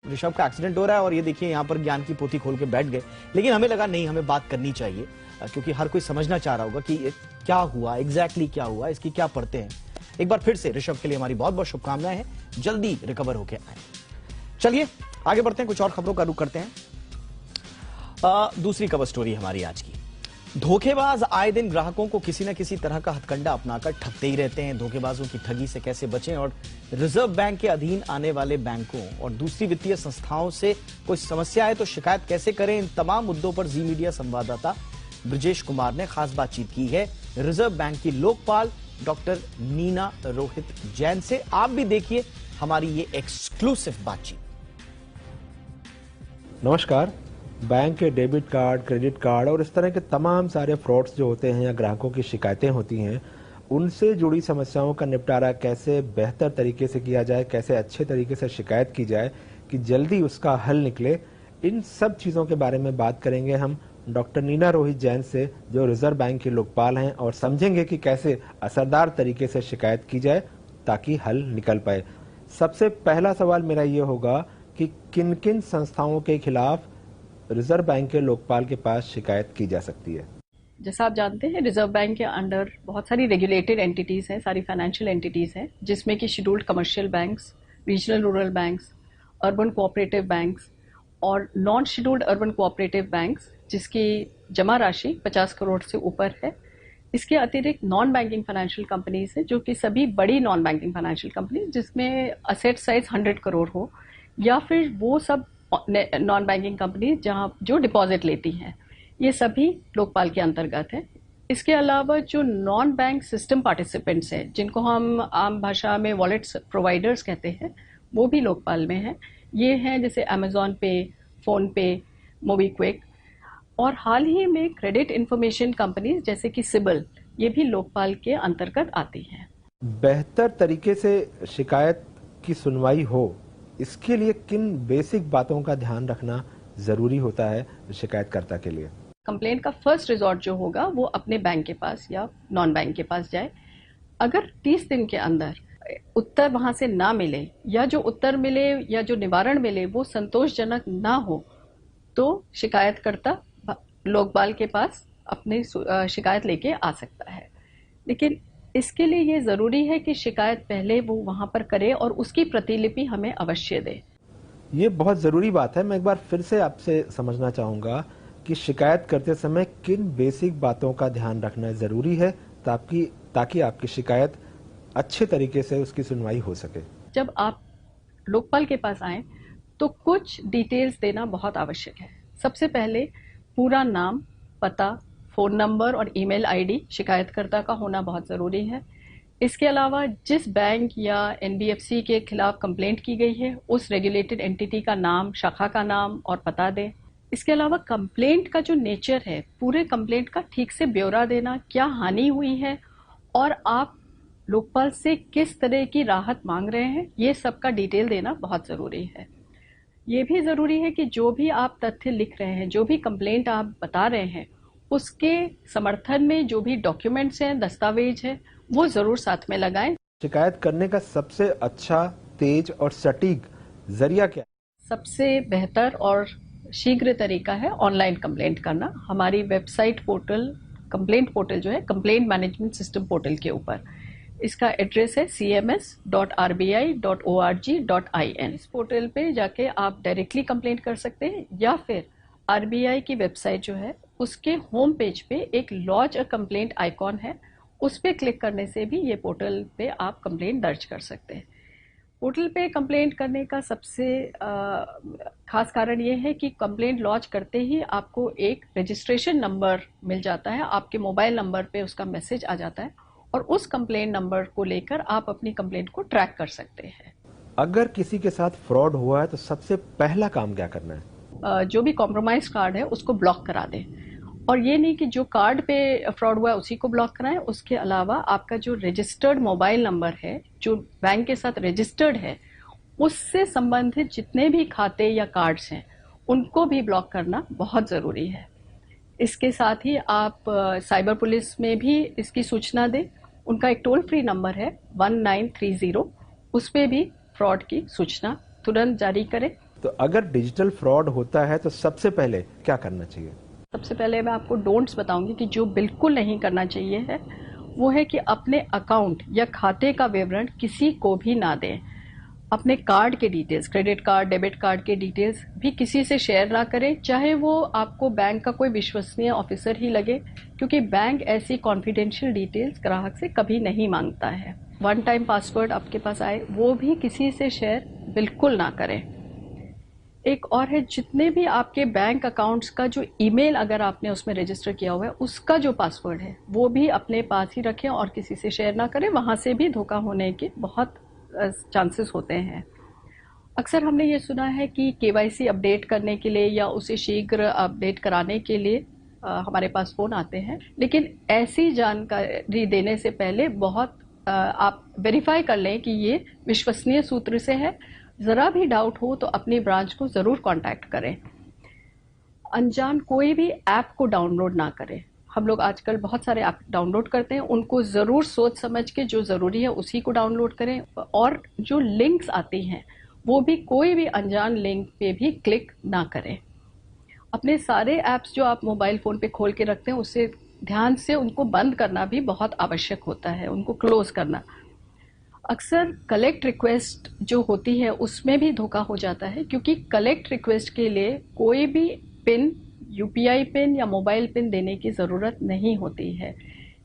ऋषभ का एक्सीडेंट हो रहा है और ये देखिए यहाँ पर ज्ञान की पोथी खोल के बैठ गए। लेकिन हमें लगा नहीं, हमें बात करनी चाहिए, क्योंकि हर कोई समझना चाह रहा होगा कि क्या हुआ, एग्जैक्टली क्या हुआ, इसकी क्या पढ़ते हैं। एक बार फिर से ऋषभ के लिए हमारी बहुत बहुत शुभकामनाएं हैं, जल्दी रिकवर होके आए। चलिए आगे बढ़ते हैं, कुछ और खबरों का रुख करते हैं। दूसरी कवर स्टोरी हमारी आज की। धोखेबाज आए दिन ग्राहकों को किसी न किसी तरह का हथकंडा अपनाकर ठगते ही रहते हैं। धोखेबाजों की ठगी से कैसे बचें और रिजर्व बैंक के अधीन आने वाले बैंकों और दूसरी वित्तीय संस्थाओं से कोई समस्या है तो शिकायत कैसे करें, इन तमाम मुद्दों पर जी मीडिया संवाददाता ब्रजेश कुमार ने खास बातचीत की है रिजर्व बैंक की लोकपाल डॉक्टर नीना रोहित जैन से। आप भी देखिए हमारी ये एक्सक्लूसिव बातचीत। नमस्कार। बैंक के डेबिट कार्ड, क्रेडिट कार्ड और इस तरह के तमाम सारे फ्रॉड्स जो होते हैं या ग्राहकों की शिकायतें होती हैं, उनसे जुड़ी समस्याओं का निपटारा कैसे बेहतर तरीके से किया जाए, कैसे अच्छे तरीके से शिकायत की जाए कि जल्दी उसका हल निकले, इन सब चीज़ों के बारे में बात करेंगे हम डॉक्टर नीना रोहित जैन से, जो रिजर्व बैंक की लोकपाल हैं, और समझेंगे कि कैसे असरदार तरीके से शिकायत की जाए ताकि हल निकल पाए। सबसे पहला सवाल मेरा ये होगा कि किन किन संस्थाओं के खिलाफ रिजर्व बैंक के लोकपाल के पास शिकायत की जा सकती है? जैसा आप जानते हैं, रिजर्व बैंक के अंडर बहुत सारी रेगुलेटेड एंटिटीज हैं, सारी फाइनेंशियल एंटिटीज हैं, जिसमें कि scheduled commercial banks, regional rural banks, urban cooperative banks और non scheduled urban cooperative banks, जिसकी जमा राशि 50 करोड़ से ऊपर है। इसके अतिरिक्त नॉन बैंकिंग फाइनेंशियल कंपनीज हैं, जो कि सभी बड़ी नॉन बैंकिंग फाइनेंशियल कंपनीज जिसमें असेट साइज 100 करोड़ हो, या फिर वो सब नॉन बैंकिंग कंपनी जहां जो डिपॉजिट लेती हैं, ये सभी लोकपाल के अंतर्गत है। इसके अलावा जो नॉन बैंक सिस्टम पार्टिसिपेंट्स हैं, जिनको हम आम भाषा में वॉलेट्स प्रोवाइडर्स कहते हैं, वो भी लोकपाल में हैं। ये हैं जैसे अमेजॉन पे, फोन पे, मोबीक्विक, और हाल ही में क्रेडिट इंफॉर्मेशन कंपनी जैसे कि सिबिल, ये भी लोकपाल के अंतर्गत आती हैं। बेहतर तरीके से शिकायत की सुनवाई हो, इसके लिए किन बेसिक बातों का ध्यान रखना जरूरी होता है शिकायतकर्ता के लिए? कंप्लेंट का फर्स्ट रिजॉर्ट जो होगा वो अपने बैंक के पास या नॉन बैंक के पास जाए। अगर 30 दिन के अंदर उत्तर वहां से ना मिले, या जो उत्तर मिले या जो निवारण मिले वो संतोषजनक ना हो, तो शिकायतकर्ता लोकपाल के पास अपनी शिकायत लेके आ सकता है। लेकिन इसके लिए ये जरूरी है कि शिकायत पहले वो वहां पर करे और उसकी प्रतिलिपि हमें अवश्य दे। ये बहुत जरूरी बात है। मैं एक बार फिर से आपसे समझना चाहूंगा कि शिकायत करते समय किन बेसिक बातों का ध्यान रखना जरूरी है ताकि आपकी शिकायत अच्छे तरीके से उसकी सुनवाई हो सके। जब आप लोकपाल के पास आए तो कुछ डिटेल्स देना बहुत आवश्यक है। सबसे पहले पूरा नाम, पता, फोन नंबर और ईमेल आईडी शिकायतकर्ता का होना बहुत जरूरी है। इसके अलावा जिस बैंक या एनबीएफसी के खिलाफ कंप्लेंट की गई है, उस रेगुलेटेड एंटिटी का नाम, शाखा का नाम और पता दें। इसके अलावा कंप्लेंट का जो नेचर है, पूरे कंप्लेंट का ठीक से ब्यौरा देना, क्या हानि हुई है और आप लोकपाल से किस तरह की राहत मांग रहे हैं, ये सब का डिटेल देना बहुत जरूरी है। ये भी जरूरी है कि जो भी आप तथ्य लिख रहे हैं, जो भी कंप्लेंट आप बता रहे हैं, उसके समर्थन में जो भी डॉक्यूमेंट्स हैं, दस्तावेज हैं, वो जरूर साथ में लगाएं। शिकायत करने का सबसे अच्छा, तेज और सटीक जरिया क्या? सबसे बेहतर और शीघ्र तरीका है ऑनलाइन कंप्लेंट करना। हमारी वेबसाइट पोर्टल, कंप्लेंट पोर्टल जो है, कंप्लेंट मैनेजमेंट सिस्टम पोर्टल के ऊपर, इसका एड्रेस है cms.rbi.org.in। इस पोर्टल पे जाके आप डायरेक्टली कंप्लेंट कर सकते हैं, या फिर आरबीआई की वेबसाइट जो है, उसके होम पेज पे एक लॉन्च अ कंप्लेंट आइकॉन है, उस पे क्लिक करने से भी ये पोर्टल पे आप कंप्लेंट दर्ज कर सकते हैं। पोर्टल पे कंप्लेंट करने का सबसे खास कारण ये है कि कंप्लेंट लॉन्च करते ही आपको एक रजिस्ट्रेशन नंबर मिल जाता है, आपके मोबाइल नंबर पे उसका मैसेज आ जाता है, और उस कंप्लेंट नंबर को लेकर आप अपनी कंप्लेंट को ट्रैक कर सकते हैं। अगर किसी के साथ फ्रॉड हुआ है तो सबसे पहला काम क्या करना है? जो भी कॉम्प्रोमाइज कार्ड है उसको ब्लॉक करा दें, और ये नहीं कि जो कार्ड पे फ्रॉड हुआ है उसी को ब्लॉक कराएं। उसके अलावा आपका जो रजिस्टर्ड मोबाइल नंबर है, जो बैंक के साथ रजिस्टर्ड है, उससे संबंधित जितने भी खाते या कार्ड्स हैं, उनको भी ब्लॉक करना बहुत जरूरी है। इसके साथ ही आप साइबर पुलिस में भी इसकी सूचना दें। उनका एक टोल फ्री नंबर है 1930, उस पे भी फ्रॉड की सूचना तुरंत जारी करें। तो अगर डिजिटल फ्रॉड होता है तो सबसे पहले क्या करना चाहिए? सबसे पहले मैं आपको डोंट्स बताऊंगी कि जो बिल्कुल नहीं करना चाहिए है वो है कि अपने अकाउंट या खाते का विवरण किसी को भी ना दें। अपने कार्ड के details, credit card, debit card के डिटेल्स भी किसी से शेयर ना करें, चाहे वो आपको बैंक का कोई विश्वसनीय ऑफिसर ही लगे, क्योंकि बैंक ऐसी कॉन्फिडेंशियल डिटेल्स ग्राहक से कभी नहीं मांगता है। वन टाइम पासवर्ड आपके पास आए वो भी किसी से शेयर बिल्कुल ना करें। एक और है, जितने भी आपके बैंक अकाउंट्स का जो ईमेल अगर आपने उसमें रजिस्टर किया हुआ है उसका जो पासवर्ड है वो भी अपने पास ही रखें और किसी से शेयर ना करें, वहां से भी धोखा होने के बहुत चांसेस होते हैं। अक्सर हमने ये सुना है कि केवाईसी अपडेट करने के लिए या उसे शीघ्र अपडेट कराने के लिए हमारे पास फोन आते हैं, लेकिन ऐसी जानकारी देने से पहले बहुत आप वेरीफाई कर लें कि ये विश्वसनीय सूत्र से है। जरा भी डाउट हो तो अपनी ब्रांच को जरूर कांटेक्ट करें। अनजान कोई भी ऐप को डाउनलोड ना करें। हम लोग आजकल बहुत सारे ऐप डाउनलोड करते हैं, उनको जरूर सोच समझ के जो जरूरी है उसी को डाउनलोड करें। और जो लिंक्स आती हैं वो भी कोई भी अनजान लिंक पे भी क्लिक ना करें। अपने सारे ऐप्स जो आप मोबाइल फोन पे खोल के रखते हैं उससे ध्यान से उनको बंद करना भी बहुत आवश्यक होता है, उनको क्लोज करना। अक्सर कलेक्ट रिक्वेस्ट जो होती है उसमें भी धोखा हो जाता है, क्योंकि कलेक्ट रिक्वेस्ट के लिए कोई भी पिन, यूपीआई पिन या मोबाइल पिन देने की जरूरत नहीं होती है।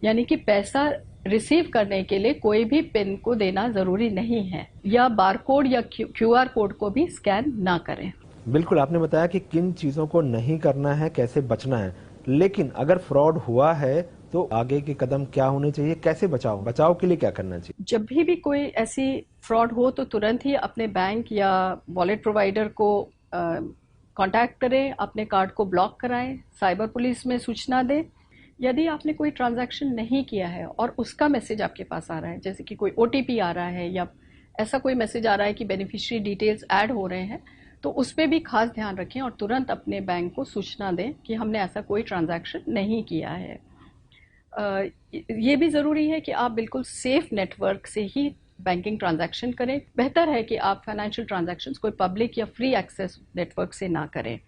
यानी कि पैसा रिसीव करने के लिए कोई भी पिन को देना जरूरी नहीं है, या बारकोड या क्यूआर कोड को भी स्कैन ना करें। बिल्कुल, आपने बताया कि किन चीजों को नहीं करना है, कैसे बचना है, लेकिन अगर फ्रॉड हुआ है तो आगे के कदम क्या होने चाहिए, कैसे बचाव के लिए क्या करना चाहिए? जब भी कोई ऐसी फ्रॉड हो तो तुरंत ही अपने बैंक या वॉलेट प्रोवाइडर को कांटेक्ट करें, अपने कार्ड को ब्लॉक कराएं, साइबर पुलिस में सूचना दें। यदि आपने कोई ट्रांजैक्शन नहीं किया है और उसका मैसेज आपके पास आ रहा है, जैसे कि कोई ओटीपी आ रहा है या ऐसा कोई मैसेज आ रहा है कि बेनिफिशियरी डिटेल्स ऐड हो रहे हैं, तो उस पर भी खास ध्यान रखें और तुरंत अपने बैंक को सूचना दें कि हमने ऐसा कोई ट्रांजैक्शन नहीं किया है। ये भी ज़रूरी है कि आप बिल्कुल सेफ नेटवर्क से ही बैंकिंग ट्रांजैक्शन करें। बेहतर है कि आप फाइनेंशियल ट्रांजैक्शंस कोई पब्लिक या फ्री एक्सेस नेटवर्क से ना करें।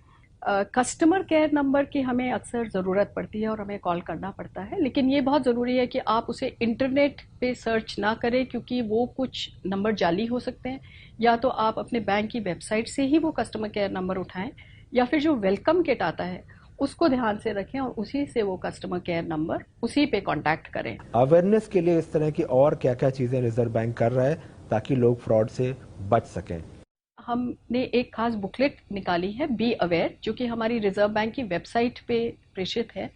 कस्टमर केयर नंबर की हमें अक्सर ज़रूरत पड़ती है और हमें कॉल करना पड़ता है, लेकिन ये बहुत ज़रूरी है कि आप उसे इंटरनेट पे सर्च ना करें, क्योंकि वो कुछ नंबर जाली हो सकते हैं। या तो आप अपने बैंक की वेबसाइट से ही वो कस्टमर केयर नंबर उठाएं, या फिर जो वेलकम किट आता है उसको ध्यान से रखें और उसी से वो कस्टमर केयर नंबर उसी पे कांटेक्ट करें। अवेयरनेस के लिए इस तरह की और क्या क्या चीजें रिजर्व बैंक कर रहा है ताकि लोग फ्रॉड से बच सकें? हमने एक खास बुकलेट निकाली है, बी अवेयर, जो कि हमारी रिजर्व बैंक की वेबसाइट पे प्रेषित है।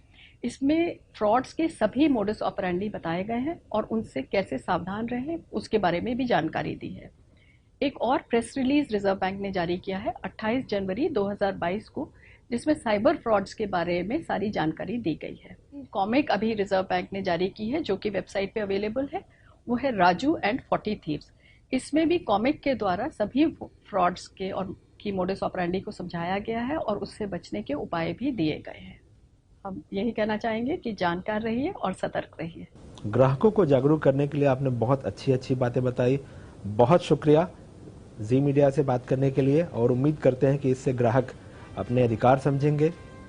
इसमें फ्रॉड्स के सभी मोडस ऑपरेंडी बताए गए हैं और उनसे कैसे सावधान रहें उसके बारे में भी जानकारी दी है। एक और प्रेस रिलीज रिजर्व बैंक ने जारी किया है 28 जनवरी 2022 को, जिसमें साइबर फ्रॉड्स के बारे में सारी जानकारी दी गई है। कॉमिक अभी रिजर्व बैंक ने जारी की है जो कि वेबसाइट पे अवेलेबल है, वो है राजू एंड 40 थीव्स। इसमें भी कॉमिक के द्वारा सभी फ्रॉड्स के और की मोडस ऑपरेंडी को समझाया गया है और उससे बचने के उपाय भी दिए गए हैं। हम यही कहना चाहेंगे कि जानकार रहिए और सतर्क रहिए। ग्राहकों को जागरूक करने के लिए आपने बहुत अच्छी बातें बताई। बहुत शुक्रिया जी मीडिया से बात करने के लिए, और उम्मीद करते हैं कि इससे ग्राहक अपने अधिकार समझेंगे,